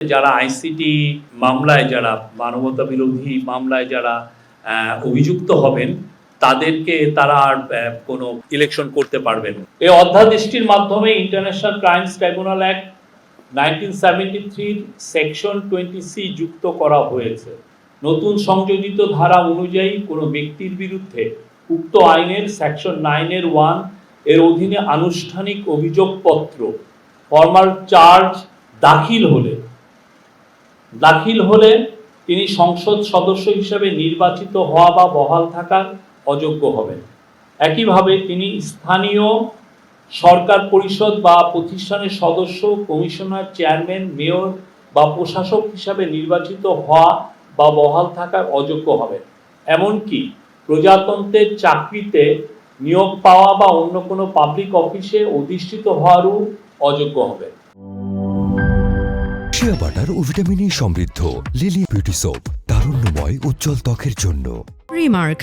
যারা আইসিটি মামলায় যারা মানবতা বিরোধী মামলায় যারা অভিযুক্ত হবেন তাদেরকে তারা আর কোনো ইলেকশন করতে পারবেন। এই অধ্যাদেশটির মাধ্যমে international crimes tribunal act 1973 section 20C যুক্ত করা হয়েছে। নতুন সংযোজিত ধারা অনুযায়ী কোনো ব্যক্তির বিরুদ্ধে উক্ত আইনের সেকশন 9(1) এর অধীনে আনুষ্ঠানিক অভিযোগপত্র ফর্মাল চার্জ দাখিল হলে তিনি সংসদ সদস্য হিসেবে নির্বাচিত হওয়া বা বহাল থাকার অযোগ্য হবেন। একইভাবে তিনি স্থানীয় সরকার পরিষদ বা প্রতিষ্ঠানের সদস্য, কমিশনার, চেয়ারম্যান, মেয়র বা প্রশাসক হিসাবে নির্বাচিত হওয়া বা বহাল থাকার অযোগ্য হবেন। এমনকি প্রজাতন্ত্রের চাকরিতে নিয়োগ পাওয়া বা অন্য কোনো পাবলিক অফিসে অধিষ্ঠিত হওয়ারও অযোগ্য হবেন। শিয়া বাটার ও ভিটামিন ই সমৃদ্ধ লিলি বিউটি সোপ, তারুণ্যময় উজ্জ্বল ত্বকের জন্য। রিমার্ক।